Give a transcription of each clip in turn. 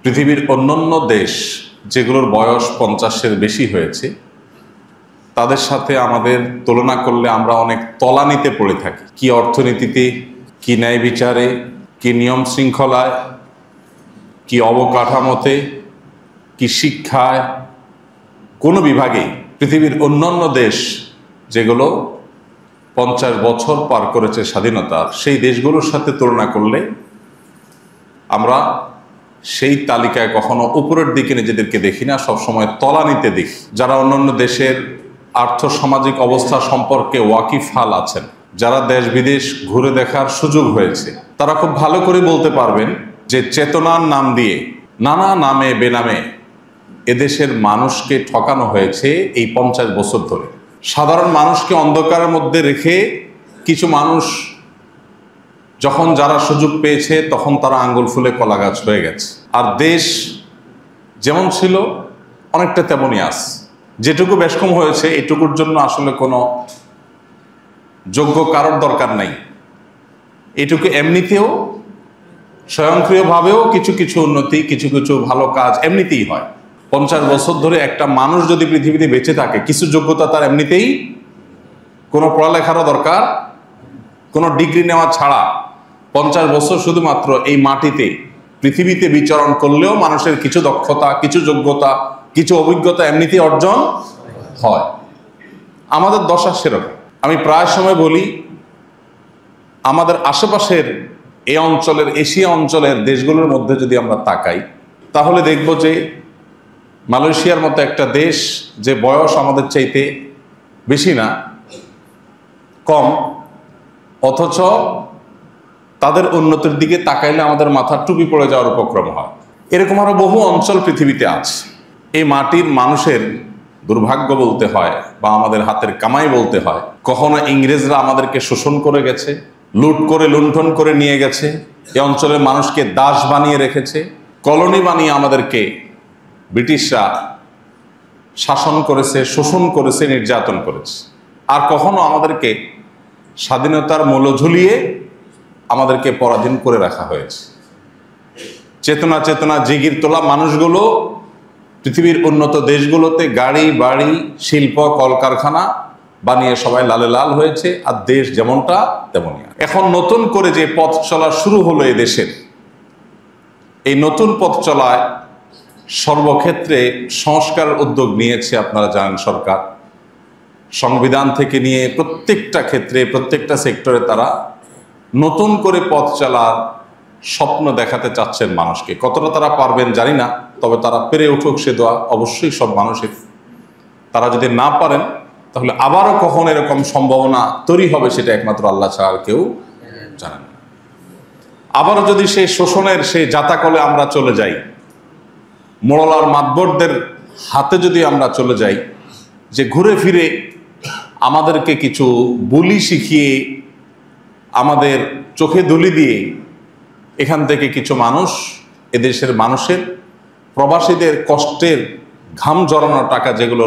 পৃথিবীর অন্যান্য দেশ যেগুলোর বয়স 50-এর বেশি হয়েছে তাদের সাথে আমাদের তুলনা করলে আমরা অনেক তলানিতে পড়ে থাকি। কি অর্থনীতিতে, কি ন্যায় বিচারে, কি নিয়ম শৃঙ্খলায়, কি অবকাঠামোতে, কি শিক্ষায়, কোনো বিভাগেই পৃথিবীর অন্যান্য দেশ যেগুলো 50 বছর পার করেছে স্বাধীনতার, সেই দেশগুলোর সাথে তুলনা করলে আমরা সেই তালিকায় কখনো উপরের দিকে নিজেদেরকে দেখি না, সবসময় তলানিতে দেখি। যারা অন্যান্য দেশের আর্থসামাজিক অবস্থা সম্পর্কে ওয়াকিফহাল আছেন, যারা দেশ বিদেশ ঘুরে দেখার সুযোগ হয়েছে, তারা খুব ভালো করে বলতে পারবেন যে চেতনার নাম দিয়ে নানা নামে বেনামে এদেশের মানুষকে ঠকানো হয়েছে এই 50 বছর ধরে। সাধারণ মানুষকে অন্ধকারের মধ্যে রেখে কিছু মানুষ যখন যারা সুযোগ পেয়েছে তখন তারা আঙ্গুল ফুলে কলা গাছ হয়ে গেছে। আর দেশ যেমন ছিল অনেকটা তেমনই আছে। যেটুকু বেশকম হয়েছে এটুকুর জন্য আসলে কোনো যোগ্য কারোর দরকার নাই। এটুকু এমনিতেও স্বয়ংক্রিয়ভাবেও কিছু কিছু উন্নতি, কিছু কিছু ভালো কাজ এমনিতেই হয়। 50 বছর ধরে একটা মানুষ যদি পৃথিবীতে বেঁচে থাকে, কিছু যোগ্যতা তার এমনিতেই, কোনো পড়ালেখারও দরকার, কোনো ডিগ্রি নেওয়া ছাড়া 50 বছর শুধুমাত্র এই মাটিতে পৃথিবীতে বিচরণ করলেও মানুষের কিছু দক্ষতা, কিছু যোগ্যতা, কিছু অভিজ্ঞতা এমনিতেই অর্জন হয়। আমাদের দশা সেরকম। আমি প্রায় সময় বলি, আমাদের আশেপাশের এই অঞ্চলের, এশিয়া অঞ্চলের দেশগুলোর মধ্যে যদি আমরা তাকাই তাহলে দেখব যে মালয়েশিয়ার মতো একটা দেশ, যে বয়স আমাদের চাইতে বেশি না, কম, অথচ তাদের উন্নতির দিকে তাকাইলে আমাদের মাথার টুপি পড়ে যাওয়ার উপক্রম হয়। এরকম আরো বহু অঞ্চল পৃথিবীতে আছে। এই মাটির মানুষের দুর্ভাগ্য বলতে হয় বা আমাদের হাতের কামাই বলতে হয়, কখনো ইংরেজরা আমাদেরকে শোষণ করে গেছে, লুট করে লুণ্ঠন করে নিয়ে গেছে, এই অঞ্চলের মানুষকে দাস বানিয়ে রেখেছে, কলোনি বানিয়ে আমাদেরকে ব্রিটিশরা শাসন করেছে, শোষণ করেছে, নির্যাতন করেছে। আর কখনো আমাদেরকে স্বাধীনতার মূল্য ঝুলিয়ে আমাদেরকে পরাধীন করে রাখা হয়েছে। চেতনা চেতনা জিগির তোলা মানুষগুলো পৃথিবীর উন্নত দেশগুলোতে গাড়ি বাড়ি, শিল্প, কলকারখানা বানিয়ে সবাই লালে লাল হয়েছে, আর দেশ যেমনটা তেমনই। এখন নতুন করে যে পথ চলা শুরু হলো এই দেশের, এই নতুন পথ চলায় সর্বক্ষেত্রে সংস্কারের উদ্যোগ নিয়েছে, আপনারা জানেন, সরকার। সংবিধান থেকে নিয়ে প্রত্যেকটা ক্ষেত্রে, প্রত্যেকটা সেক্টরে তারা নতুন করে পথ চলার স্বপ্ন দেখাতে চাচ্ছেন মানুষকে। কতটা তারা পারবেন জানি না, তবে তারা পেরে উঠুক সে দোয়া অবশ্যই সব মানুষের। তারা যদি না পারেন তাহলে আবারও কখন এরকম সম্ভাবনা তৈরি হবে সেটা একমাত্র আল্লাহ ছাড়া আর কেউ জানেন না। আবারও যদি সেই শোষণের সেই জাতাকলে আমরা চলে যাই, মোড়লার মাতবরদের হাতে যদি আমরা চলে যাই, যে ঘুরে ফিরে আমাদেরকে কিছু বুলি শিখিয়ে, আমাদের চোখে ধুলি দিয়ে এখান থেকে কিছু মানুষ এদেশের মানুষের, প্রবাসীদের কষ্টের ঘাম জড়ানো টাকা যেগুলো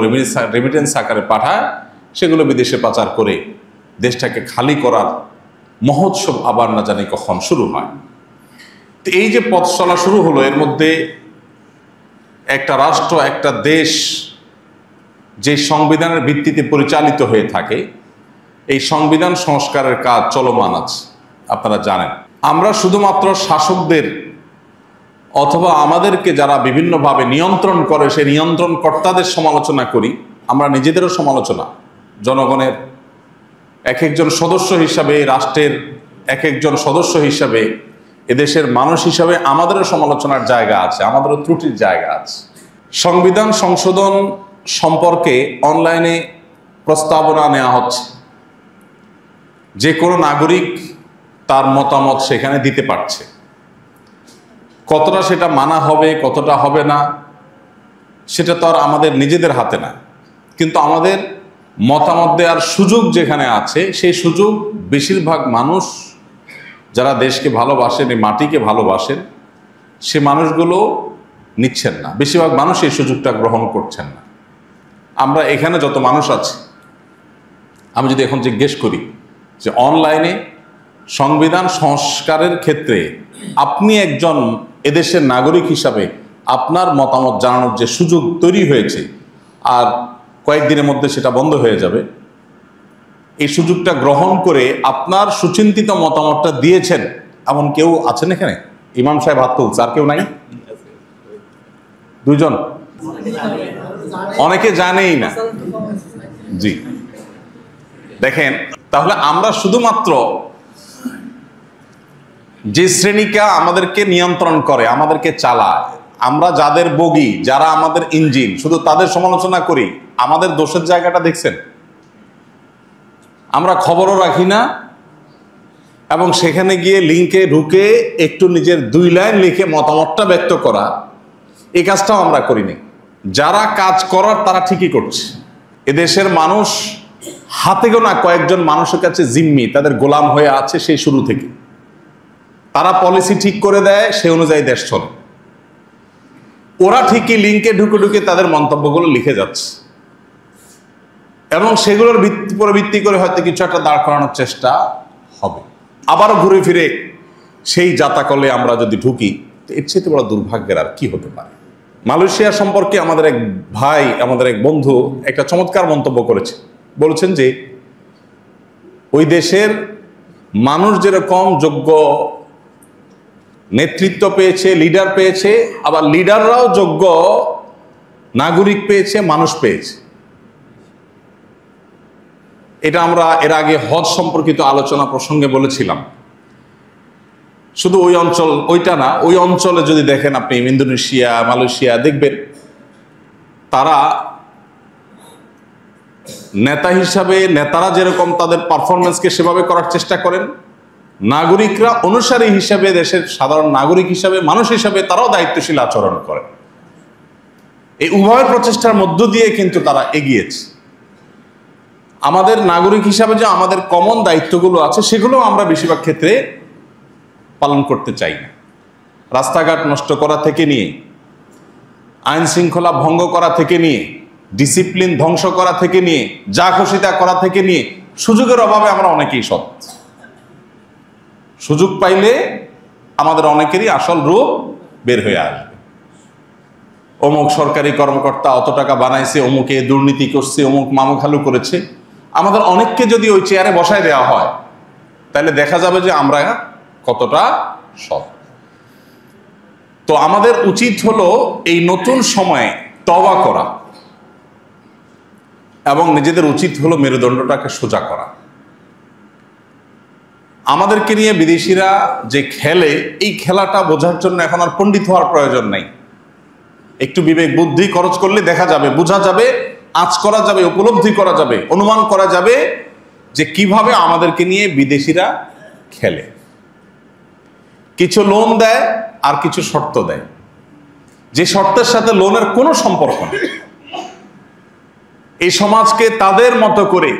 রেমিটেন্স আকারে পাঠায়, সেগুলো বিদেশে পাচার করে দেশটাকে খালি করার মহোৎসব আবার না জানি কখন শুরু হয়। তো এই যে পথ চলা শুরু হলো, এর মধ্যে একটা রাষ্ট্র, একটা দেশ যে সংবিধানের ভিত্তিতে পরিচালিত হয়ে থাকে, এই সংবিধান সংস্কারের কাজ চলমান আছে। আপনারা জানেন, আমরা শুধুমাত্র শাসকদের অথবা আমাদেরকে যারা বিভিন্নভাবে নিয়ন্ত্রণ করে সেই নিয়ন্ত্রণকর্তাদের সমালোচনা করি, আমরা নিজেদেরও সমালোচনা, জনগণের এক একজন সদস্য হিসাবে, রাষ্ট্রের এক একজন সদস্য হিসাবে, এদেশের মানুষ হিসাবে আমাদেরও সমালোচনার জায়গা আছে, আমাদেরও ত্রুটির জায়গা আছে। সংবিধান সংশোধন সম্পর্কে অনলাইনে প্রস্তাবনা নেওয়া হচ্ছে। যে কোনো নাগরিক তার মতামত সেখানে দিতে পারছে। কতটা সেটা মানা হবে, কতটা হবে না, সেটা তো আর আমাদের নিজেদের হাতে না। কিন্তু আমাদের মতামত দেওয়ার সুযোগ যেখানে আছে, সেই সুযোগ বেশিরভাগ মানুষ যারা দেশকে ভালোবাসেন, এই মাটিকে ভালোবাসেন, সে মানুষগুলো নিচ্ছেন না। বেশিরভাগ মানুষ এই সুযোগটা গ্রহণ করছেন না। আমরা এখানে যত মানুষ আছি, আমি যদি এখন জিজ্ঞেস করি যে অনলাইনে সংবিধান সংস্কারের ক্ষেত্রে আপনি একজন এদেশের নাগরিক হিসাবে আপনার মতামত জানানোর যে সুযোগ তৈরি হয়েছে, আর কয়েকদিনের মধ্যে সেটা বন্ধ হয়ে যাবে, এই সুযোগটা গ্রহণ করে আপনার সুচিন্তিত মতামতটা দিয়েছেন এমন কেউ আছেন এখানে? ইমাম সাহেব হাত তুলছে, আর কেউ নাই? দুইজন? অনেকে জানেই না। জি, দেখেন, তাহলে আমরা শুধুমাত্র যে শ্রেণীকে আমাদেরকে নিয়ন্ত্রণ করে, আমাদেরকে চালায়, আমরা যাদের বগি, যারা আমাদের ইঞ্জিন, শুধু তাদের সমালোচনা করি। আমাদের দোষের জায়গাটা দেখছেন? আমরা খবরও রাখি না, এবং সেখানে গিয়ে লিঙ্কে ঢুকে একটু নিজের 2 লাইন লিখে মতামতটা ব্যক্ত করা, এই কাজটাও আমরা করিনি। যারা কাজ করার তারা ঠিকই করছে। এদেশের মানুষ হাতে গোনা কয়েকজন মানুষের কাছে জিম্মি, তাদের গোলাম হয়ে আছে সেই শুরু থেকে। তারা পলিসি ঠিক করে দেয়, সে অনুযায়ী দেশ চলে। ওরা ঠিকই লিঙ্কে ঢুকে ঢুকে তাদের মন্তব্যগুলো লিখে যাচ্ছে, এবং সেগুলোর উপর ভিত্তি করে হয়তো কিছু একটা দাঁড় করানোর চেষ্টা হবে। আবারও ঘুরে ফিরে সেই জাতাকলে আমরা যদি ঢুকি, তো এর চেয়ে বড় দুর্ভাগ্যের আর কি হতে পারে। মালয়েশিয়া সম্পর্কে আমাদের এক ভাই, আমাদের এক বন্ধু একটা চমৎকার মন্তব্য করেছে। বলেছেন যে ওই দেশের মানুষ যেরকম যোগ্য নেতৃত্ব পেয়েছে, লিডার পেয়েছে, আবার লিডাররাও যোগ্য নাগরিক পেয়েছে, মানুষ পেয়েছে। এটা আমরা এর আগে হজ সম্পর্কিত আলোচনা প্রসঙ্গে বলেছিলাম। শুধু ওই অঞ্চল, ওইটা না, ওই অঞ্চলে যদি দেখেন আপনি ইন্দোনেশিয়া, মালয়েশিয়া, দেখবেন তারা নেতা হিসাবে, নেতারা যেরকম তাদের পারফরমেন্সকে সেভাবে করার চেষ্টা করেন, নাগরিকরা অনুসারী হিসাবে, দেশের সাধারণ নাগরিক হিসাবে, মানুষ হিসাবে তারাও দায়িত্বশীল আচরণ করে। এই উভয় প্রচেষ্টার মধ্য দিয়ে কিন্তু তারা এগিয়েছে। আমাদের নাগরিক হিসাবে যে আমাদের কমন দায়িত্বগুলো আছে, সেগুলো আমরা বেশিরভাগ ক্ষেত্রে পালন করতে চাই না। রাস্তাঘাট নষ্ট করা থেকে নিয়ে, আইন শৃঙ্খলা ভঙ্গ করা থেকে নিয়ে, ডিসিপ্লিন ধ্বংস করা থেকে নিয়ে, যা খুশি তা করা থেকে নিয়ে, সুযোগের অভাবে আমরা অনেকেই সৎ। সুযোগ পাইলে আমাদের অনেকেরই আসল রূপ বের হয়ে আসবে। অমুক সরকারি কর্মকর্তা অত টাকা বানাইছে, অমুকে দুর্নীতি করছে, অমুক মামুখালু করেছে। আমাদের অনেককে যদি ওই চেয়ারে বসায় দেওয়া হয়, তাহলে দেখা যাবে যে আমরা কতটা সৎ। তো আমাদের উচিত হলো এই নতুন সময়ে তওবা করা, এবং নিজেদের উচিত হলো মেরুদণ্ডটাকে সোজা করা। আমাদেরকে নিয়ে বিদেশিরা যে খেলে, এই খেলাটা বোঝার জন্য এখন আর পণ্ডিত হওয়ার প্রয়োজন নাই। একটু বিবেক বুদ্ধি খরচ করলে দেখা যাবে, বোঝা যাবে, আঁচ করা যাবে, উপলব্ধি করা যাবে, অনুমান করা যাবে যে কিভাবে আমাদেরকে নিয়ে বিদেশিরা খেলে। কিছু লোন দেয় আর কিছু শর্ত দেয়, যে শর্তের সাথে লোনের কোনো সম্পর্ক নেই। এই সমাজকে তাদের মতো করে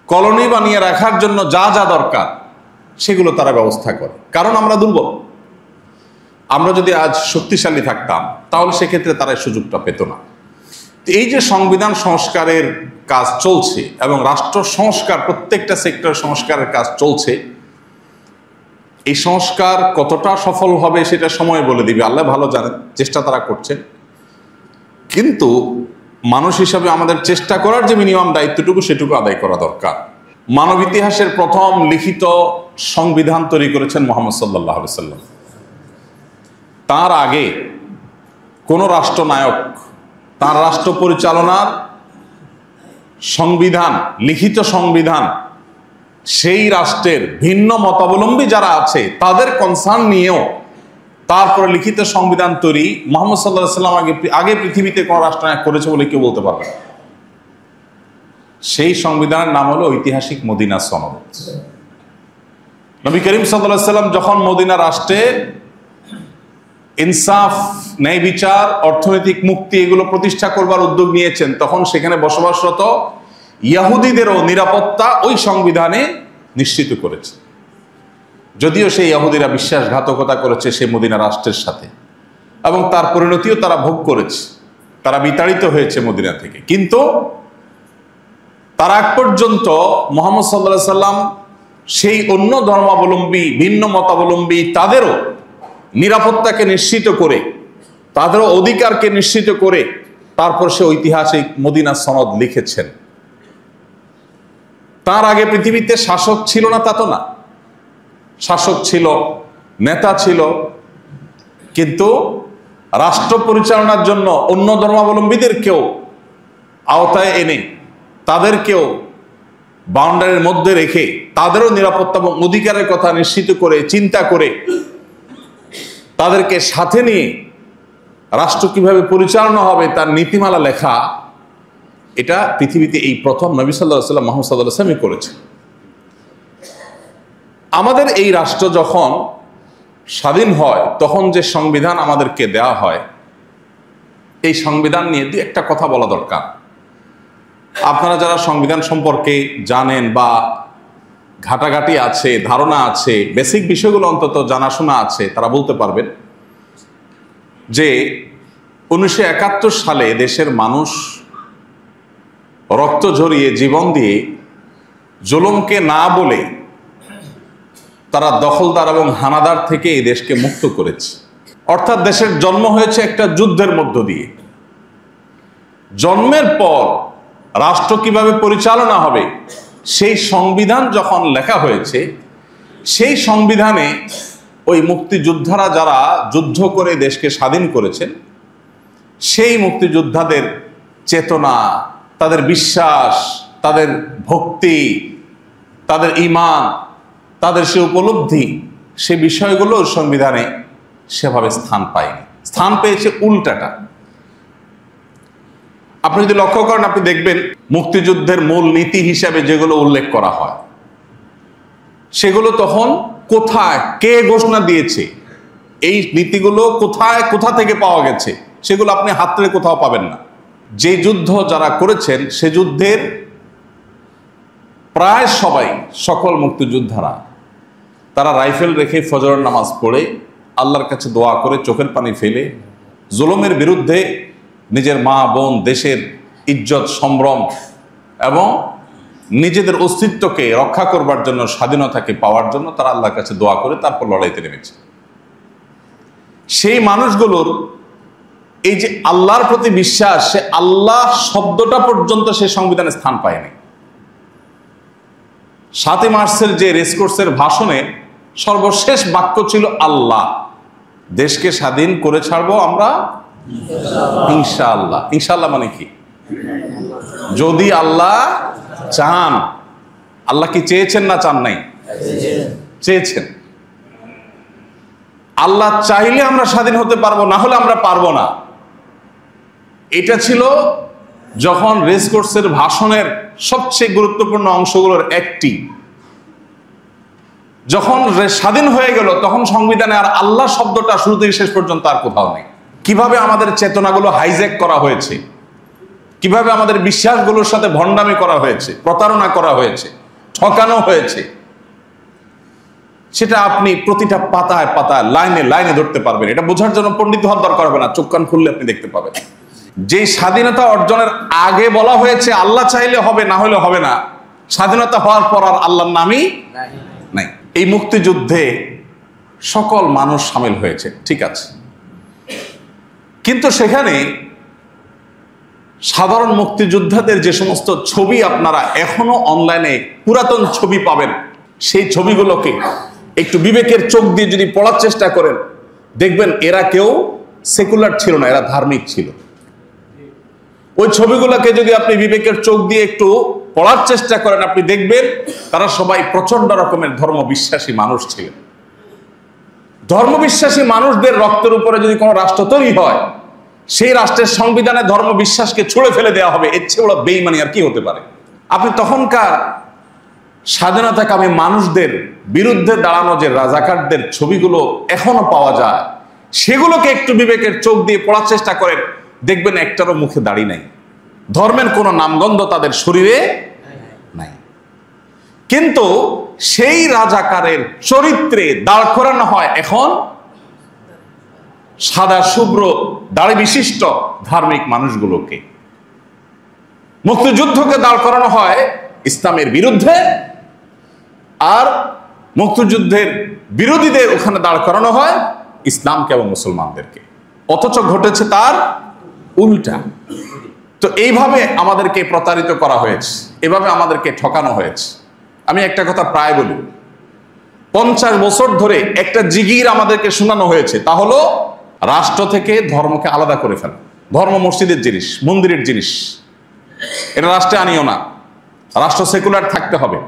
কলোনি বানিয়ে রাখার জন্য যা যা দরকার সেগুলো তারা ব্যবস্থা করে। কারণ আমরা দুর্বল। আমরা যদি আজ শক্তিশালী থাকতাম, তাহলে সেক্ষেত্রে তারা সুযোগটা পেত না। এই যে সংবিধান সংস্কারের কাজ চলছে এবং রাষ্ট্র সংস্কার, প্রত্যেকটা সেক্টর সংস্কারের কাজ চলছে, এই সংস্কার কতটা সফল হবে সেটা সময় বলে দিবে, আল্লাহ ভালো জানেন। চেষ্টা তারা করছেন, কিন্তু মানুষ হিসাবে আমাদের চেষ্টা করার যে মিনিমাম দায়িত্বটুকু, সেটুকু আদায় করা দরকার। মানব ইতিহাসের প্রথম লিখিত সংবিধান তৈরি করেছেন মুহাম্মদ সাল্লাল্লাহু আলাইহি সাল্লাম। তার আগে কোন রাষ্ট্রনায়ক তার রাষ্ট্র পরিচালনার সংবিধান, লিখিত সংবিধান, সেই রাষ্ট্রের ভিন্ন মতাবলম্বী যারা আছে তাদের কনসার্ন নিয়েও তারপরে লিখিত সংবিধান তৈরি মুহাম্মদ সাল্লাল্লাহু আলাইহি সাল্লাম আগে পৃথিবীতে কোন রাষ্ট্রনায়ক করেছে বলে কেউ বলতে পারবে না। সেই সংবিধানের নাম হলো ঐতিহাসিক মদিনা সনদ। নবী করিম সাল্লাল্লাহু আলাইহি সাল্লাম যখন মদিনা রাষ্ট্রে ইনসাফ, ন্যায় বিচার, অর্থনৈতিক মুক্তি এগুলো প্রতিষ্ঠা করবার উদ্যোগ নিয়েছেন, তখন সেখানে বসবাসরত ইহুদিদেরও নিরাপত্তা ওই সংবিধানে নিশ্চিত করেছে। যদিও সেই ইহুদিরা বিশ্বাসঘাতকতা করেছে সেই মদিনা রাষ্ট্রের সাথে, এবং তার পরিণতিও তারা ভোগ করেছে, তারা বিতাড়িত হয়েছে মদিনা থেকে। কিন্তু তার আগ পর্যন্ত মুহাম্মদ সাল্লাল্লাহু আলাইহি সাল্লাম সেই অন্য ধর্মাবলম্বী, ভিন্ন মতাবলম্বী তাদেরও নিরাপত্তাকে নিশ্চিত করে তাদের অধিকারকে নিশ্চিত করে তারপর সে ঐতিহাসিক মদিনা সনদ লিখেছেন। তার আগে পৃথিবীতে শাসক ছিল না তা তো না, শাসক ছিল, নেতা ছিল, কিন্তু রাষ্ট্র পরিচালনার জন্য অন্য ধর্মাবলম্বীদেরকেও আওতায় এনে তাদেরকেও বাউন্ডারির মধ্যে রেখে তাদেরও নিরাপত্তা এবং অধিকারের কথা নিশ্চিত করে চিন্তা করে তাদেরকে সাথে নিয়ে রাষ্ট্র কিভাবে পরিচালনা হবে তার নীতিমালা লেখা, এটা পৃথিবীতে এই প্রথম নবী সাল্লাল্লাহু আলাইহি ওয়াসাল্লাম মুহাম্মদ সাল্লাল্লাহু আলাইহি ওয়াসাল্লাম করেছে। আমাদের এই রাষ্ট্র যখন স্বাধীন হয় তখন যে সংবিধান আমাদেরকে দেওয়া হয়, এই সংবিধান নিয়ে দুই একটা কথা বলা দরকার। আপনারা যারা সংবিধান সম্পর্কে জানেন বা ঘাটাঘাটি আছে, ধারণা আছে, বেসিক বিষয়গুলো অন্তত জানাশোনা আছে, তারা বলতে পারবেন যে 1971 সালে দেশের মানুষ রক্ত ঝরিয়ে জীবন দিয়ে জুলুমকে না বলে তারা দখলদার এবং হানাদার থেকে এই দেশকে মুক্ত করেছে। অর্থাৎ দেশের জন্ম হয়েছে একটা যুদ্ধের মধ্য দিয়ে। জন্মের পর রাষ্ট্র কিভাবে পরিচালনা হবে সেই সংবিধান যখন লেখা হয়েছে, সেই সংবিধানে ওই মুক্তিযোদ্ধারা যারা যুদ্ধ করে দেশকে স্বাধীন করেছেন, সেই মুক্তিযোদ্ধাদের চেতনা, তাদের বিশ্বাস, তাদের ভক্তি, তাদের ঈমান, তাদের সে উপলব্ধি, সে বিষয়গুলো সংবিধানে সেভাবে স্থান পায়নি, স্থান পেয়েছে উল্টাটা। আপনি যদি লক্ষ্য করেন, আপনি দেখবেন মুক্তিযুদ্ধের মূল নীতি হিসাবে যেগুলো উল্লেখ করা হয় সেগুলো তখন কোথায়, কে ঘোষণা দিয়েছে, এই নীতিগুলো কোথায়, কোথা থেকে পাওয়া গেছে, সেগুলো আপনি হাতে কোথাও পাবেন না। যে যুদ্ধ যারা করেছেন সে যুদ্ধের প্রায় সবাই, সকল মুক্তিযোদ্ধারা, তারা রাইফেল রেখে ফজরের নামাজ পড়ে আল্লাহর কাছে দোয়া করে চোখের পানি ফেলে জুলুমের বিরুদ্ধে নিজের মা বোন, দেশের ইজ্জত সম্ভ্রম এবং নিজেদের অস্তিত্বকে রক্ষা করবার জন্য, স্বাধীনতাকে পাওয়ার জন্য তারা আল্লাহর কাছে দোয়া করে তারপর লড়াইতে নেমেছে। সেই মানুষগুলোর এই যে আল্লাহর প্রতি বিশ্বাস, সে আল্লাহ শব্দটা পর্যন্ত সে সংবিধানে স্থান পায়নি। 7 মার্চের যে রেসকোর্সের ভাষণে সর্বশেষ বাক্য ছিল আল্লাহ, দেশকে স্বাধীন করে ছাড়বো আমরা ইনশাআল্লাহ। ইনশাআল্লাহ মানে কি? যদি আল্লাহ চান। আল্লাহ কি চেয়েছেন না চান নাই? চেয়েছেন। আল্লাহ চাইলে আমরা স্বাধীন হতে পারবো, না হলে আমরা পারবো না। এটা ছিল যখন রেসকোর্সের ভাষণের সবচেয়ে গুরুত্বপূর্ণ অংশগুলোর একটি। যখন স্বাধীন হয়ে গেল তখন সংবিধানে আর আল্লাহ শব্দটা শুরু থেকে শেষ পর্যন্ত আর কোথাও নেই। কিভাবে আমাদের চেতনাগুলো হাইজ্যাক করা হয়েছে, কিভাবে আমাদের বিশ্বাসগুলোর সাথে ভণ্ডামি করা হয়েছে, প্রতারণা করা হয়েছে, ঠকানো হয়েছে, সেটা আপনি প্রতিটা পাতায় পাতায়, লাইনে লাইনে ধরতে পারবেন। এটা বোঝার জন্য পণ্ডিত হওয়ার দরকার হবে না, চোখ কান খুললে আপনি দেখতে পাবেন। যে স্বাধীনতা অর্জনের আগে বলা হয়েছে আল্লাহ চাইলে হবে, না হলে হবে না, স্বাধীনতা হওয়ার পর আর আল্লাহর নামই নাই। এই মুক্তিযুদ্ধে সকল মানুষ সামিল হয়েছে, ঠিক আছে, কিন্তু সেখানে সাধারণ মুক্তিযোদ্ধাদের যে সমস্ত ছবি আপনারা এখনো অনলাইনে পুরাতন ছবি পাবেন, সেই ছবিগুলোকে একটু বিবেকের চোখ দিয়ে যদি পড়ার চেষ্টা করেন, দেখবেন এরা কেউ সেকুলার ছিল না, এরা ধার্মিক ছিল। ওই ছবিগুলোকে যদি আপনি বিবেকের চোখ দিয়ে একটু পড়ার চেষ্টা করেন, আপনি দেখবেন তারা সবাই প্রচন্ড রকমের ধর্মবিশ্বাসী মানুষ ছিলেন। ধর্মবিশ্বাসী মানুষদের রক্তের উপরে যদি কোনো রাষ্ট্র তৈরি হয়, সেই রাষ্ট্রের সংবিধানে ধর্মবিশ্বাসকে ছুঁড়ে ফেলে দেওয়া হবে। এর চেয়ে বড় বেঈমানি আর কি হতে পারে? আপনি তখনকার স্বাধীনতাকামী মানুষদের বিরুদ্ধে দাঁড়ানো যে রাজাকারদের ছবিগুলো এখনো পাওয়া যায়, সেগুলোকে একটু বিবেকের চোখ দিয়ে পড়ার চেষ্টা করেন, দেখবেন একটারও মুখে দাড়ি নাই, ধর্মের কোনো নামগন্ধ তাদের শরীরে নাই। কিন্তু সেই রাজাকারের চরিত্রে দাঁড় করানো হয় এখন সাদা শুভ্র দাড়ি বিশিষ্ট ধার্মিক মানুষগুলোকে। মুক্তিযুদ্ধকে দাঁড় করানো হয় ইসলামের বিরুদ্ধে, আর মুক্তিযুদ্ধের বিরোধীদের ওখানে দাঁড় করানো হয় ইসলামকে এবং মুসলমানদেরকে। অথচ ঘটেছে তার উল্টা। তো এইভাবে আমাদেরকে প্রতারিত করা হয়েছে, এভাবে আমাদেরকে ঠকানো হয়েছে। আমি একটা কথা প্রায় বলি, 50 বছর ধরে একটা জিগির আমাদেরকে শোনানো হয়েছে, তা হলো রাষ্ট্র থেকে ধর্মকে আলাদা করে ফেলা। ধর্ম মসজিদের জিনিস, মন্দিরের জিনিস, এটা রাষ্ট্রে আনিও না, রাষ্ট্র সেকুলার থাকতে হবে।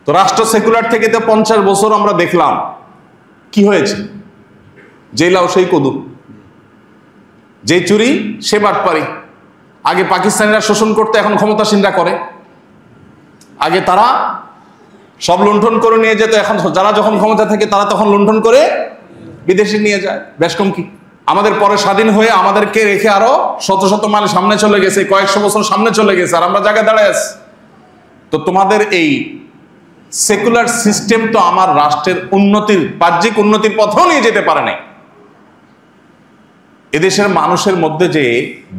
তো রাষ্ট্র সেকুলার থেকে তো 50 বছর আমরা দেখলাম কি হয়েছে, যে লাউ সেই কদু, যে চুরি সে বাটপারি। আগে পাকিস্তানিরা শোষণ করতে, এখন ক্ষমতাসীনরা করে। আগে তারা সব লুণ্ঠন করে নিয়ে যেত, এখন যারা যখন ক্ষমতা থাকে তারা তখন লুণ্ঠন করে বিদেশে নিয়ে যায়। বেশ কম কি, আমাদের পরে স্বাধীন হয়ে আমাদেরকে রেখে আরো শত শত মাইল সামনে চলে গেছে, কয়েকশো বছর সামনে চলে গেছে, আর আমরা জায়গায় দাঁড়ায় আছি। তো তোমাদের এই সেকুলার সিস্টেম তো আমার রাষ্ট্রের উন্নতির, বাহ্যিক উন্নতির পথেও নিয়ে যেতে পারে নাই। এদেশের মানুষের মধ্যে যে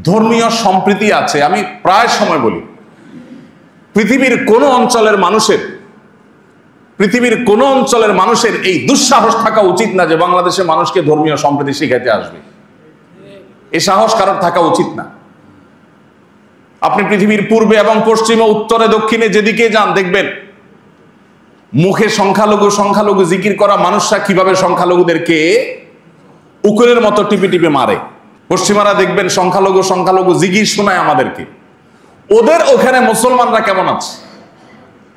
ধর্মীয় সম্প্রীতি আছে, আমি প্রায় সময় বলি, পৃথিবীর কোনো অঞ্চলের মানুষের এই দুঃসাহস থাকা উচিত না যে বাংলাদেশের মানুষকে ধর্মীয় সম্প্রীতি শিখাইতে আসবে। এই সাহস কারোর থাকা উচিত না। আপনি পৃথিবীর পূর্বে এবং পশ্চিমে, উত্তরে, দক্ষিণে যেদিকে যান, দেখবেন মুখে সংখ্যালঘু জিকির করা মানুষরা কিভাবে সংখ্যালঘুদেরকে উকুলের মতো টিপে টিপে মারে। পশ্চিমারা দেখবেন সংখ্যালঘু জিকির শোনায় আমাদেরকে। ওদের ওখানে মুসলমানরা কেমন আছে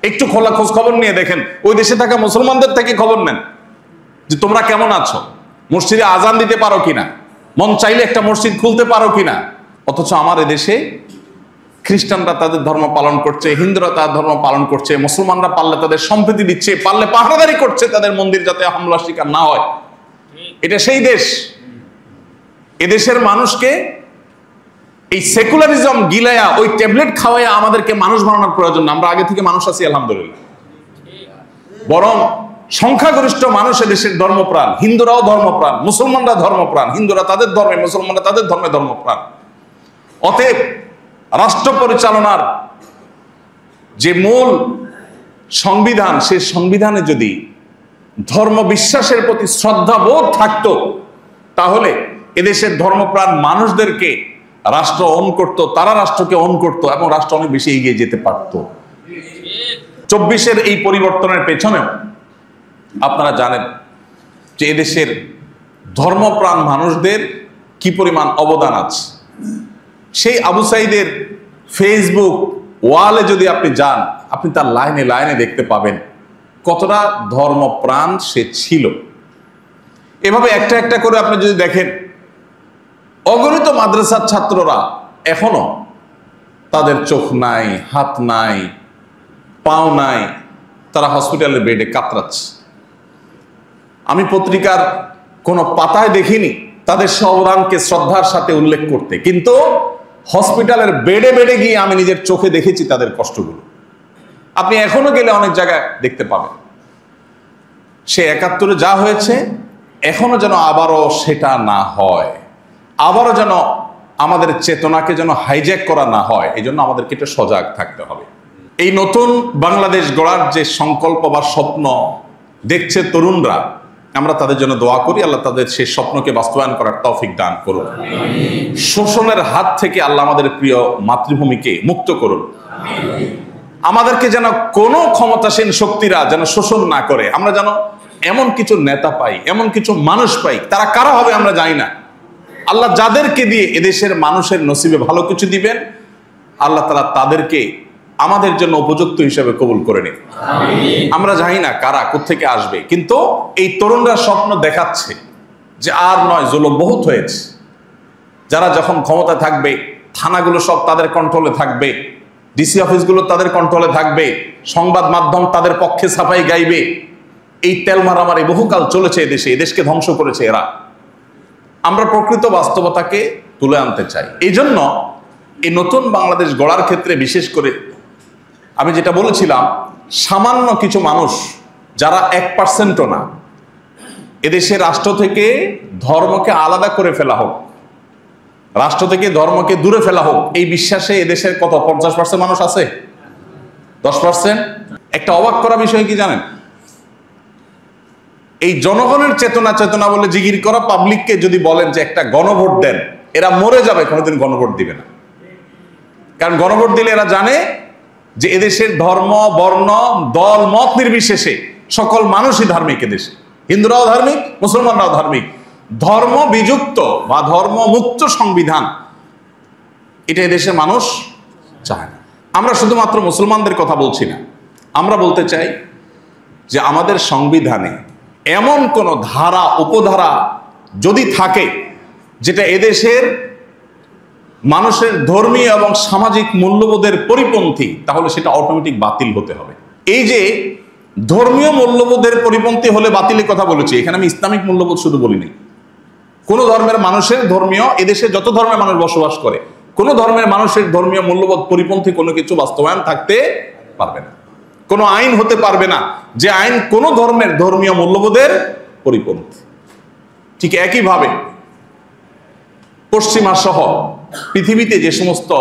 একটু খোলা খোঁজ খবর নিয়ে দেখেন, ওই দেশে থাকা মুসলমানদের থেকে খবর নেন যে তোমরা কেমন আছো, মসজিদে আজান দিতে পারো কিনা, মন চাইলে একটা মসজিদ খুলতে পারো কিনা। অথচ আমার এদেশে খ্রিস্টানরা তাদের ধর্ম পালন করছে, হিন্দুরা তাদের ধর্ম পালন করছে, মুসলমানরা পারলে তাদের সম্প্রীতি দিচ্ছে, পারলে পাহারাদারি করছে তাদের মন্দির যাতে হামলা শিকার না হয়। এটা সেই দেশ। এদেশের মানুষকে এই সেকুলারিজম গিলায়া, ওই ট্যাবলেট খাওয়াইয়া আমাদেরকে মানুষ বানানোর প্রয়োজন না। আমরা আগে থেকে মানুষ আছি আলহামদুলিল্লাহ। বরং সংখ্যাগরিষ্ঠ মানুষ এদেশের ধর্মপ্রাণ, হিন্দুরাও ধর্মপ্রাণ, মুসলমানরা ধর্মপ্রাণ, হিন্দুরা তাদের ধর্মে, মুসলমানরা তাদের ধর্মে ধর্মপ্রাণ। অতএব রাষ্ট্র পরিচালনার যে মূল সংবিধান, সেই সংবিধানে যদি ধর্ম বিশ্বাসের প্রতি শ্রদ্ধাবোধ থাকতো, তাহলে এদেশের ধর্মপ্রাণ মানুষদেরকে রাষ্ট্র অন করতো, তারা রাষ্ট্রকে অন করতো এবং রাষ্ট্র অনেক বেশি এগিয়ে যেতে পারত। 24-এর এই পরিবর্তনের পেছনে আপনারা জানেন যে এদেশের ধর্মপ্রাণ মানুষদের কি পরিমাণ অবদান আছে। সেই আবু সাইদের ফেসবুক ওয়ালে যদি আপনি যান, আপনি তার লাইনে লাইনে দেখতে পাবেন কতটা ধর্মপ্রাণ সে ছিল। এভাবে একটা একটা করে আপনি যদি দেখেন, অগণিত মাদ্রাসার ছাত্ররা এখনো তাদের চোখ নাই, হাত নাই, পাও নাই, তারা হসপিটালের বেডে কাতরাচ্ছে। আমি পত্রিকার কোনো পাতায় দেখিনি তাদের অবদানকে শ্রদ্ধার সাথে উল্লেখ করতে, কিন্তু হসপিটালের বেডে বেডে গিয়ে আমি নিজের চোখে দেখেছি তাদের কষ্টগুলো। আপনি এখনো গেলে অনেক জায়গায় দেখতে পাবেন। সে 71-এ যা হয়েছে, এখনো যেন আবারও সেটা না হয়, আবারও যেন আমাদের চেতনাকে যেন হাইজ্যাক করা না হয়, এই জন্য আমাদেরকে একটু সজাগ থাকতে হবে। এই নতুন বাংলাদেশ গড়ার যে সংকল্প বা স্বপ্ন দেখছে তরুণরা, আমরা তাদের জন্য দোয়া করি, আল্লাহ তাদের সেই স্বপ্নকে বাস্তবায়ন করার তৌফিক দান করুন। শোষণের হাত থেকে আল্লাহ আমাদের প্রিয় মাতৃভূমিকে মুক্ত করুন। আমাদেরকে যেন কোনো ক্ষমতাসীন শক্তিরা যেন শোষণ না করে। আমরা যেন এমন কিছু নেতা পাই, এমন কিছু মানুষ পাই, তারা কারা হবে আমরা জানি না। আল্লাহ যাদেরকে দিয়ে এদেশের মানুষের নসিবে ভালো কিছু দিবেন, আল্লাহ তাআলা তাদেরকে আমাদের জন্য উপযুক্ত হিসেবে কবুল করে নিন। আমরা জানি না কারা কোত্থেকে আসবে, কিন্তু এই তরুণরা স্বপ্ন দেখাচ্ছে যে আর নয়, জুলুম বহুত হয়েছে। যারা যখন ক্ষমতা থাকবে, থানাগুলো সব তাদের কন্ট্রোলে থাকবে, ডিসি অফিসগুলো তাদের কন্ট্রোলে থাকবে, সংবাদ মাধ্যম তাদের পক্ষে সাফাই গাইবে। এই তেল মারামারি বহুকাল চলেছে এদেশে, এদেশকে ধ্বংস করেছে এরা। আমরা প্রকৃত বাস্তবতাকে তুলে আনতে চাই। এই জন্য এই নতুন বাংলাদেশ গড়ার ক্ষেত্রে বিশেষ করে আমি যেটা বলেছিলাম, সামান্য কিছু মানুষ যারা 1%ও না, এদেশে রাষ্ট্র থেকে ধর্মকে আলাদা করে ফেলা হোক, রাষ্ট্র থেকে ধর্মকে দূরে ফেলা হোক, এই বিশ্বাসে এদেশের কত 50% মানুষ আছে, 10%। একটা অবাক করা বিষয় কি জানেন, এই জনগণের চেতনা বলে জিগির করা পাবলিককে যদি বলেন যে একটা গণভোট দেন, এরা মরে যাবে, কোনোদিন গণভোট দিবে না। কারণ গণভোট দিলে এরা জানে যে এদেশের ধর্ম, বর্ণ, দল, মত নির্বিশেষে সকল মানুষই ধার্মিক। এদেশে হিন্দুরাও ধার্মিক, মুসলমানরাও ধার্মিক। ধর্ম বিযুক্ত বা ধর্ম মুক্ত সংবিধান এটা এদেশের মানুষ চায় না। আমরা শুধুমাত্র মুসলমানদের কথা বলছি না, আমরা বলতে চাই যে আমাদের সংবিধানে এমন কোন ধারা, উপধারা যদি থাকে যেটা এদেশের মানুষের ধর্মীয় এবং সামাজিক মূল্যবোধের পরিপন্থী, তাহলে সেটা অটোমেটিক বাতিল হতে হবে। এই যে ধর্মীয় মূল্যবোধের পরিপন্থী হলে বাতিলের কথা বলেছি, এখানে আমি ইসলামিক মূল্যবোধ শুধু বলিনি। কোন ধর্মের মানুষের ধর্মীয়, এদেশে যত ধর্মের মানুষ বসবাস করে, কোন ধর্মের মানুষের ধর্মীয় মূল্যবোধ পরিপন্থী কোনো কিছু বাস্তবায়ন থাকতে পারবে না। কোনো আইন হতে পারবে না যে আইন কোন ধর্মের ধর্মীয় মূল্যবোধের পরিপন্থী। ঠিক একইভাবে পশ্চিমা সহ পৃথিবীতে যে সমস্ত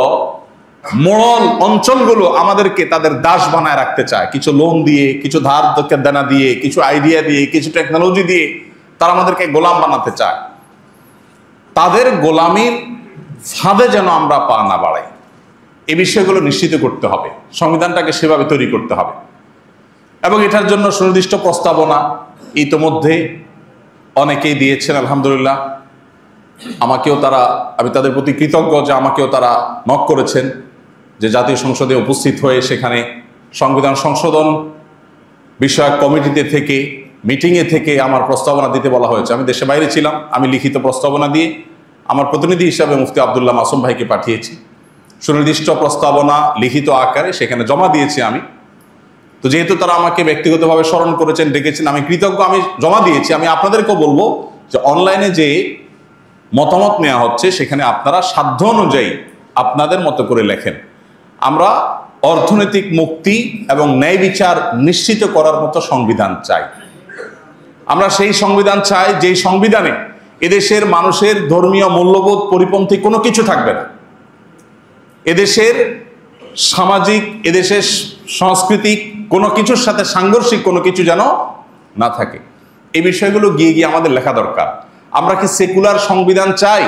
মোড়ল অঞ্চলগুলো আমাদেরকে তাদের দাস বানায় রাখতে চায়, কিছু লোন দিয়ে, কিছু ধার দেনা দিয়ে, কিছু আইডিয়া দিয়ে, কিছু টেকনোলজি দিয়ে তারা আমাদেরকে গোলাম বানাতে চায়, তাদের গোলামির ফাঁদে যেন আমরা পা না বাড়াই, এই বিষয়গুলো নিশ্চিত করতে হবে। সংবিধানটাকে সেভাবে তৈরি করতে হবে এবং এটার জন্য সুনির্দিষ্ট প্রস্তাবনা ইতোমধ্যে অনেকেই দিয়েছেন, আলহামদুলিল্লাহ। আমাকেও তারা, আমি তাদের প্রতি কৃতজ্ঞ যে আমাকেও তারা নক করেছেন যে জাতীয় সংসদে উপস্থিত হয়ে সেখানে সংবিধান সংশোধন বিষয়ক কমিটিতে থেকে, মিটিংয়ে থেকে আমার প্রস্তাবনা দিতে বলা হয়েছে। আমি দেশে বাইরে ছিলাম, আমি লিখিত প্রস্তাবনা দিয়ে আমার প্রতিনিধি হিসাবে মুফতি আব্দুল্লাহ মাসুম ভাইকে পাঠিয়েছি। সুনির্দিষ্ট প্রস্তাবনা লিখিত আকারে সেখানে জমা দিয়েছি আমি। তো যেহেতু তারা আমাকে ব্যক্তিগতভাবে স্মরণ করেছেন, ডেকেছেন, আমি কৃতজ্ঞ, আমি জমা দিয়েছি। আমি আপনাদেরকেও বলবো যে অনলাইনে যে মতামত নেওয়া হচ্ছে সেখানে আপনারা সাধ্য অনুযায়ী আপনাদের মতো করে লেখেন। আমরা অর্থনৈতিক মুক্তি এবং ন্যায় বিচার নিশ্চিত করার মতো সংবিধান চাই। আমরা সেই সংবিধান চাই যেই সংবিধানে এদেশের মানুষের ধর্মীয় মূল্যবোধ পরিপন্থী কোনো কিছু থাকবে না। এদেশের সামাজিক, এদেশের সাংস্কৃতিক কোনো কিছুর সাথে সাংঘর্ষিক কোনো কিছু যেন না থাকে। এই বিষয়গুলো গিয়ে গিয়ে আমাদের লেখা দরকার। আমরা কি সেকুলার সংবিধান চাই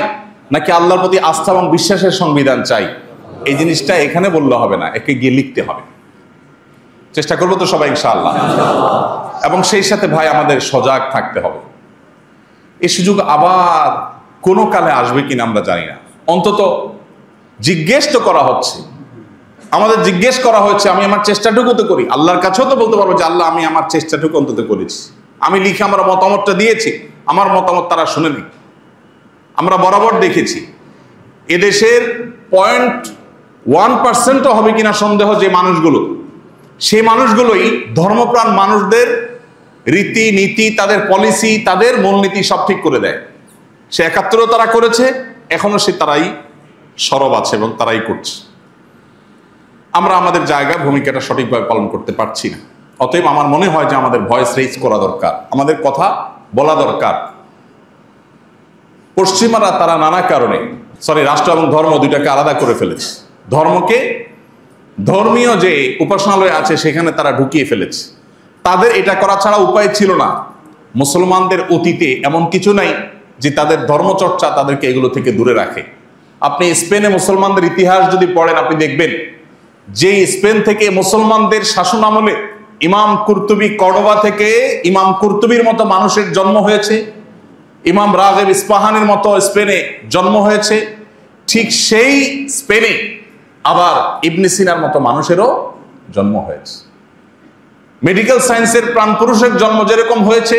নাকি আল্লাহর প্রতি আস্থা এবং বিশ্বাসের সংবিধান চাই, এই জিনিসটা এখানে বললে হবে না, একে গিয়ে লিখতে হবে। চেষ্টা করবো তো সবাই ইনশাআল্লাহ। এবং সেই সাথে ভাই আমাদের সজাগ থাকতে হবে। এই সুযোগ আবার কোনো কালে আসবে কিনা আমরা জানি না। অন্তত জিজ্ঞেস তো করা হচ্ছে, আমাদের জিজ্ঞেস করা হয়েছে। আমি আমার চেষ্টাটুকু তো করি, আল্লাহর কাছেও তো বলতে পারবো যে আল্লাহ আমি আমার চেষ্টাটুকু অন্তত করেছি। আমি লিখে আমার মতামতটা দিয়েছি, আমার মতামত তারা শুনেনি। আমরা বরাবর দেখেছি এদেশের 0.1%ও হবে কিনা সন্দেহ যে মানুষগুলো, সেই মানুষগুলোই ধর্মপ্রাণ মানুষদের রীতি নীতি, তাদের পলিসি, তাদের মূলনীতি সব ঠিক করে দেয়। সে ৭১ তারা করেছে, এখনো সে তারাই সরব আছে এবং তারাই করছে। আমরা আমাদের জায়গায় ভূমিকাটা সঠিকভাবে পালন করতে পারছি না। অতএব আমার মনে হয় যে আমাদের ভয়েস রেইজ করা দরকার, আমাদের কথা বলা দরকার। পশ্চিমারা তারা নানা কারণে রাষ্ট্র এবং ধর্ম দুইটাকে আলাদা করে ফেলেছে। ধর্মকে, ধর্মীয় যে উপাসনালয় আছে সেখানে তারা ঢুকিয়ে ফেলেছে। তাদের এটা করা ছাড়া উপায় ছিল না। মুসলমানদের অতীতে এমন কিছু নাই যে তাদের ধর্মচর্চা তাদেরকে এগুলো থেকে দূরে রাখে। আপনি স্পেনে মুসলমানদের ইতিহাস যদি পড়েন, আপনি দেখবেন যে স্পেন থেকে মুসলমানদের শাসন আমলে ইমাম কুরতুবী, কর্ডোবা থেকে ইমাম কুরতুবীর মতো মানুষের জন্ম হয়েছে, ইমাম রাগেব ইস্পাহানের মতো স্পেনে জন্ম হয়েছে। ঠিক সেই স্পেনে আবার ইবনে সিনার মতো মানুষেরও জন্ম হয়েছে। মেডিকেল সায়েন্সের প্রাণপুরুষের জন্ম যেরকম হয়েছে,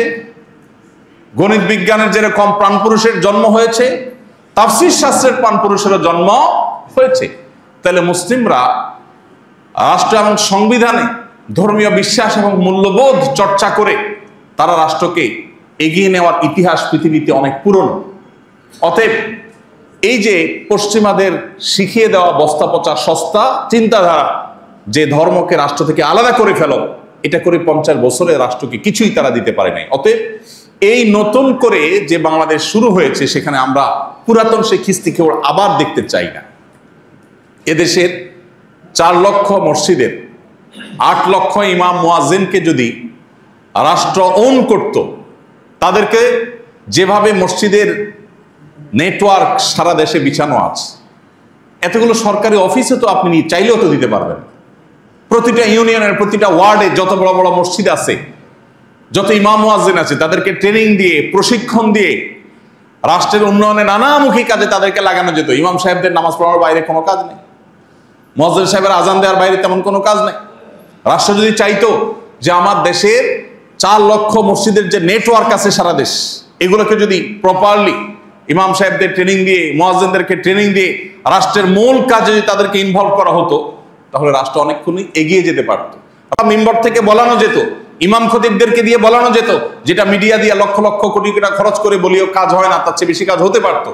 গণিত বিজ্ঞানের যেরকম প্রাণপুরুষের জন্ম হয়েছে, তাফসীর শাস্ত্রের প্রাণপুরুষেরও জন্ম হয়েছে। তাহলে মুসলিমরা রাষ্ট্র এবং সংবিধানে ধর্মীয় বিশ্বাস এবং মূল্যবোধ চর্চা করে তারা রাষ্ট্রকে এগিয়ে নেওয়ার ইতিহাস পৃথিবীতে অনেক পুরনো। অতএব এই যে পশ্চিমাদের শিখিয়ে দেওয়া বস্তা পচা সস্তা চিন্তাধারা যে ধর্মকে রাষ্ট্র থেকে আলাদা করে ফেলো, এটা করে 50 বছরে রাষ্ট্রকে কিছুই তারা দিতে পারে নাই। অতএব এই নতুন করে যে বাংলাদেশ শুরু হয়েছে সেখানে আমরা পুরাতন সেই খিস্তিকে আবার দেখতে চাই না। এদেশের 4 লক্ষ মসজিদের 8 লক্ষ ইমাম মুয়াজ্জিনকে যদি রাষ্ট্র ওন করত, তাদেরকে যেভাবে মসজিদের নেটওয়ার্ক সারা দেশে বিছানো আছে, এতগুলো সরকারি অফিসে তো আপনি চাইলেও তো দিতে পারবেন। প্রতিটা ইউনিয়নের প্রতিটা ওয়ার্ডে যত বড় বড় মসজিদ আছে, যত ইমাম মুয়াজ্জিন আছে, তাদেরকে ট্রেনিং দিয়ে প্রশিক্ষণ দিয়ে রাষ্ট্রের উন্নয়নে নানামুখী কাজে তাদেরকে লাগানো যেত। ইমাম সাহেবদের নামাজ পড়ার বাইরে কোনো কাজ নেই, মুয়াজ্জিন সাহেবের আজান দেওয়ার বাইরে তেমন কোনো কাজ নেই। রাষ্ট্র যদি চাইতো যে আমার দেশের 4 লক্ষ মসজিদের যে নেটওয়ার্ক আছে সারা দেশ, এগুলোকে যদি প্রপারলি ইমাম সাহেবদের ট্রেনিং দিয়ে, মুয়াজ্জিনদেরকে ট্রেনিং দিয়ে রাষ্ট্রের মূল কাজে যদি তাদেরকে ইনভলভ করা হতো, তাহলে রাষ্ট্র অনেকক্ষণই এগিয়ে যেতে পারতো। মেম্বার থেকে বলানো যেত, ইমাম খতিবদেরকে দিয়ে বলানো যেত, যেটা মিডিয়া দিয়ে লক্ষ লক্ষ কোটি টাকা খরচ করে বলিও কাজ হয় না, তার চেয়ে বেশি কাজ হতে পারত।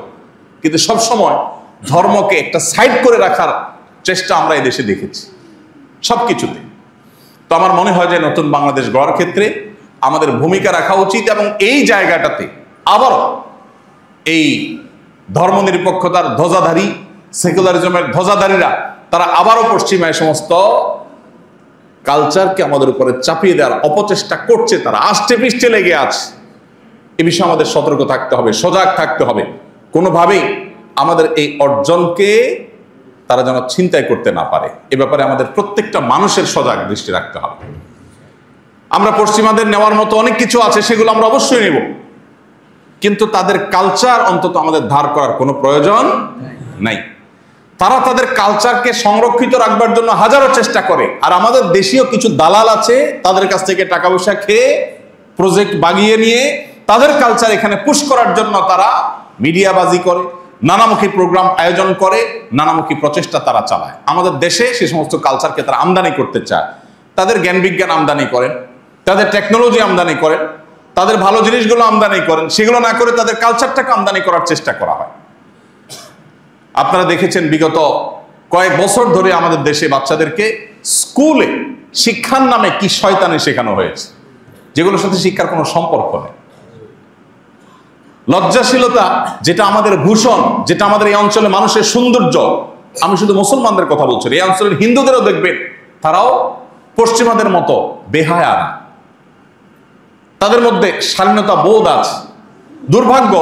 কিন্তু সব সময় ধর্মকে একটা সাইড করে রাখার চেষ্টা আমরা এই দেশে দেখেছি সবকিছুতে। তো আমার মনে হয় যে নতুন বাংলাদেশ গড়ার ক্ষেত্রে আমাদের ভূমিকা রাখা উচিত, এবং এই জায়গাটাতে আবারও এই ধর্মনিরপেক্ষতার ধ্বজাধারী, সেকুলারিজমের ধ্বজাধারীরা তারা আবারও পশ্চিমায় সমস্ত কালচারকে আমাদের উপরে চাপিয়ে দেওয়ার অপচেষ্টা করছে, তারা আষ্টে পৃষ্ঠে লেগে আছে। এ বিষয়ে আমাদের সতর্ক থাকতে হবে, সজাগ থাকতে হবে। কোনোভাবেই আমাদের এই অর্জনকে তারা যেন ছিনতাই করতে না পারে, এ ব্যাপারে আমাদের প্রত্যেকটা মানুষের সজাগ দৃষ্টি রাখতে হবে। আমরা পশ্চিমাদের নেওয়ার মতো অনেক কিছু আছে, সেগুলো আমরা অবশ্যই নেব, কিন্তু তাদের কালচার অন্তত আমাদের ধার করার কোনো প্রয়োজন নাই। তারা তাদের কালচারকে সংরক্ষিত রাখবার জন্য হাজারো চেষ্টা করে, আর আমাদের দেশীয় কিছু দালাল আছে, তাদের কাছ থেকে টাকা পয়সা খেয়ে প্রজেক্ট বাগিয়ে নিয়ে তাদের কালচার এখানে পুশ করার জন্য তারা মিডিয়াবাজি করে, নানামুখী প্রোগ্রাম আয়োজন করে, নানামুখী প্রচেষ্টা তারা চালায়। আমাদের দেশে সে সমস্ত কালচারকে তারা আমদানি করতে চায়। তাদের জ্ঞান বিজ্ঞান আমদানি করেন, তাদের টেকনোলজি আমদানি করেন, তাদের ভালো জিনিসগুলো আমদানি করেন, সেগুলো না করে তাদের কালচারটাকে আমদানি করার চেষ্টা করা হয়। আপনারা দেখেছেন বিগত কয়েক বছর ধরে আমাদের দেশে বাচ্চাদেরকে স্কুলে শিক্ষার নামে কি শয়তানি শেখানো হয়েছে, যেগুলোর সাথে শিক্ষার কোনো সম্পর্ক নেই। লজ্জাশীলতা যেটা আমাদের ভূষণ, যেটা আমাদের এই অঞ্চলে মানুষের সৌন্দর্য, আমি শুধু মুসলমানদের কথা বলছি, এই অঞ্চলের হিন্দুদেরও দেখবেন তারাও পশ্চিমাদের মতো বেহায়া না, তাদের মধ্যে স্বাধীনতা বোধ আছে। দুর্ভাগ্য,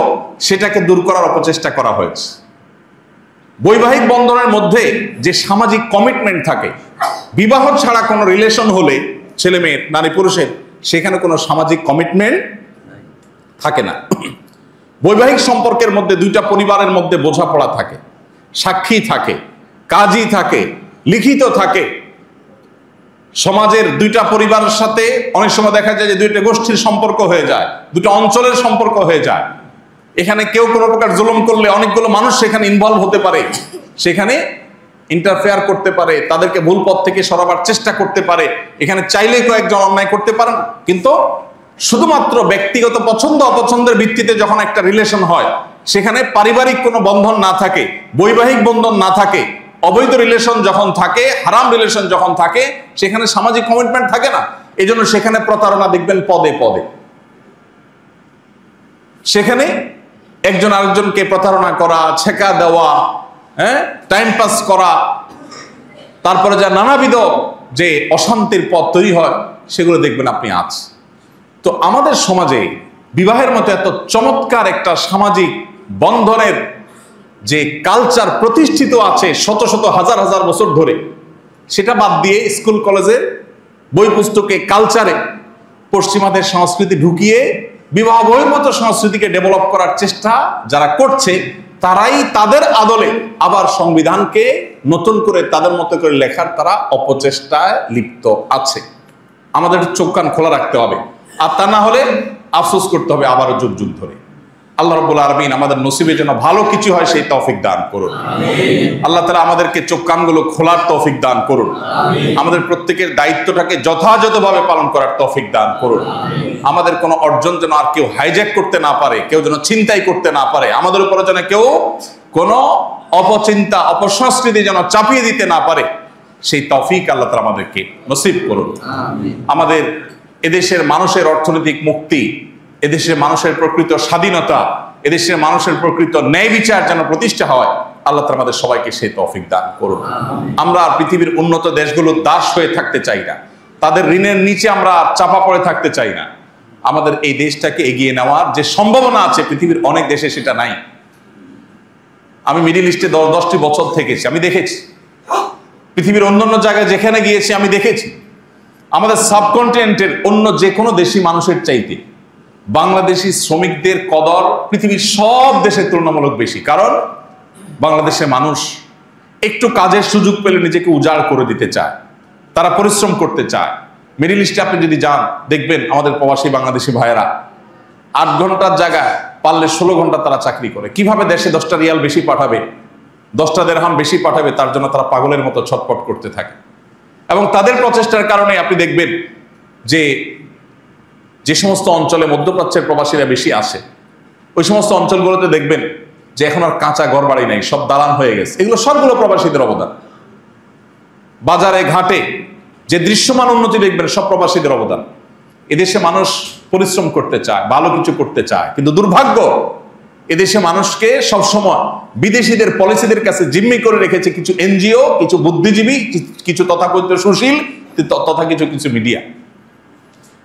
সেটাকে দূর করার অপচেষ্টা করা হয়েছে। বৈবাহিক বন্ধনের মধ্যে যে সামাজিক কমিটমেন্ট থাকে, বিবাহ ছাড়া কোনো রিলেশন হলে ছেলে মেয়ের, নারী পুরুষের, সেখানে কোনো সামাজিক কমিটমেন্ট থাকে না। বৈবাহিক সম্পর্কের মধ্যে দুইটা পরিবারের মধ্যে বোঝাপড়া থাকে, সাক্ষী থাকে, কাজী থাকে, লিখিত থাকে। সমাজের দুইটা পরিবারের সাথে অনেক সময় দেখা যায় যে দুইটা গোষ্ঠীর সম্পর্ক হয়ে যায়, দুটো অঞ্চলের সম্পর্ক হয়ে যায়। এখানে কেউ কোনো প্রকার জুলুম করলে অনেকগুলো মানুষ সেখানে ইনভলভ হতে পারে, সেখানে ইন্টারফেয়ার করতে পারে, তাদেরকে ভুল পথ থেকে সরাবার চেষ্টা করতে পারে। এখানে চাইলেই কয়েকজন অন্যায় করতে পারেন, কিন্তু শুধুমাত্র ব্যক্তিগত পছন্দ অপছন্দের ভিত্তিতে যখন একটা রিলেশন হয়, সেখানে পারিবারিক কোনো বন্ধন না থাকে, বৈবাহিক বন্ধন না থাকে, অবৈধ রিলেশন যখন থাকে, হারাম রিলেশন যখন থাকে, সেখানে সামাজিক কমিটমেন্ট থাকে না। এই জন্য সেখানে প্রতারণা দেখবেন পদে পদে। সেখানে একজন আরেকজনকে প্রতারণা করা, ছেকা দেওয়া, টাইম পাস করা, তারপরে যা নানাবিধ যে অশান্তির পথ তৈরি হয়, সেগুলো দেখবেন আপনি আজ। তো আমাদের সমাজে বিবাহের মতো এত চমৎকার একটা সামাজিক বন্ধনের যে কালচার প্রতিষ্ঠিত আছে শত শত হাজার হাজার বছর ধরে, সেটা বাদ দিয়ে স্কুল কলেজে বই পুস্তকে কালচারে পশ্চিমাদের সংস্কৃতি ঢুকিয়ে বিবাহ বহির্ভূত সংস্কৃতিকে ডেভেলপ করার চেষ্টা যারা করছে, তারাই তাদের আদলে আবার সংবিধানকে নতুন করে তাদের মতো করে লেখার তারা অপচেষ্টায় লিপ্ত আছে। আমাদের চোখ কান খোলা রাখতে হবে, আর তা না হলে আফসোস করতে হবে আবারও যুগ যুগ ধরে। আল্লাহ রাব্বুল আলামিন আমাদের নসিবে যেন ভালো কিছু হয় সেই তৌফিক দান করুন। আল্লাহ তাআলা আমাদেরকে চোখ কানগুলো খোলার তৌফিক দান করুন। আমাদের প্রত্যেকের দায়িত্বটাকে যথাযথভাবে পালন করার তৌফিক দান করুন। আমাদের কোনো অর্জন যেন আর কেউ হাইজ্যাক করতে না পারে, কেউ যেন ছিনতাই করতে না পারে, আমাদের উপরে যেন কেউ কোনো অপচিন্তা অপসংস্কৃতি যেন চাপিয়ে দিতে না পারে, সেই তৌফিক আল্লাহ তাআলা আমাদেরকে নসিব করুন। আমাদের এদেশের মানুষের অর্থনৈতিক মুক্তি, এদেশের মানুষের প্রকৃত স্বাধীনতা, এদেশের মানুষের প্রকৃত ন্যায় বিচার যেন প্রতিষ্ঠা হয়, আল্লাহ তাআলা আমাদের সবাইকে সেই তৌফিক দান করুন। আমরা পৃথিবীর উন্নত দেশগুলোর দাস হয়ে থাকতে চাই না, তাদের ঋণের নিচে আমরা চাপা পড়ে থাকতে চাই না। আমাদের এই দেশটাকে এগিয়ে নেওয়ার যে সম্ভাবনা আছে, পৃথিবীর অনেক দেশে সেটা নাই। আমি মিডিল ইস্টে 10টি বছর থেকেছি, আমি দেখেছি। পৃথিবীর অন্যান্য জায়গায় যেখানে গিয়েছি আমি দেখেছি, আমাদের সাবকন্টিনেন্টের অন্য যে কোনো দেশি মানুষের চাইতে বাংলাদেশি শ্রমিকদের কদর পৃথিবীর সব দেশের তুলনামূলক বেশি। কারণ বাংলাদেশের মানুষ একটু কাজের সুযোগ পেলে নিজেকে উজাড় করে দিতে চায়, তারা পরিশ্রম করতে চায়। মিডিল ইস্টে আপনি যদি যান, দেখবেন আমাদের প্রবাসী বাংলাদেশি ভাইয়েরা 8 ঘন্টার জায়গায় পারলে 16 ঘন্টা তারা চাকরি করে। কিভাবে দেশে 10টা রিয়াল বেশি পাঠাবে, 10টা দিরহাম বেশি পাঠাবে, তার জন্য তারা পাগলের মতো ছটফট করতে থাকে। এবং তাদের প্রচেষ্টার কারণে আপনি দেখবেন যে সমস্ত অঞ্চলে মধ্যপ্রাচ্যের প্রবাসীরা বেশি আসে, ওই সমস্ত অঞ্চলগুলোতে দেখবেন যে এখন আর কাঁচা ঘর বাড়ি নাই, সব দালান হয়ে গেছে। এগুলো সবগুলো প্রবাসীদের অবদান। বাজারে ঘাটে যে দৃশ্যমান উন্নতি দেখবেন, সব প্রবাসীদের অবদান। এদেশে মানুষ পরিশ্রম করতে চায়, ভালো কিছু করতে চায়, কিন্তু দুর্ভাগ্য এদেশে মানুষকে সবসময় বিদেশিদের পলিসিদের কাছে জিম্মি করে রেখেছে কিছু এনজিও, কিছু বুদ্ধিজীবী, কিছু তথাকথিত সুশীল, তথা কিছু মিডিয়া।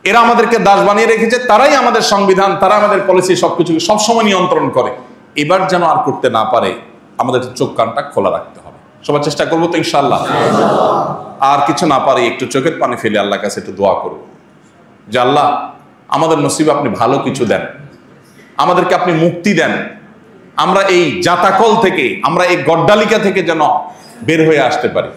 এরা আমাদেরকে দাস বানিয়ে রেখেছে। তারাই আমাদের সংবিধান, তারা আমাদের পলিসি সবকিছুকে সবসময় নিয়ন্ত্রণ করে। এবার যেন আর করতে না পারে, আমাদের চোখ কানটা খোলা রাখতে হবে। সবার চেষ্টা করবো তো ইনশাআল্লাহ। আর কিছু না পারে একটু চোখের পানি ফেলে আল্লাহর কাছে একটু দোয়া করব যে আল্লাহ আমাদের নসিবে আপনি ভালো কিছু দেন, আমাদেরকে আপনি মুক্তি দেন, আমরা এই জাতাকল থেকে, আমরা এই গড্ডালিকা থেকে যেন বের হয়ে আসতে পারি।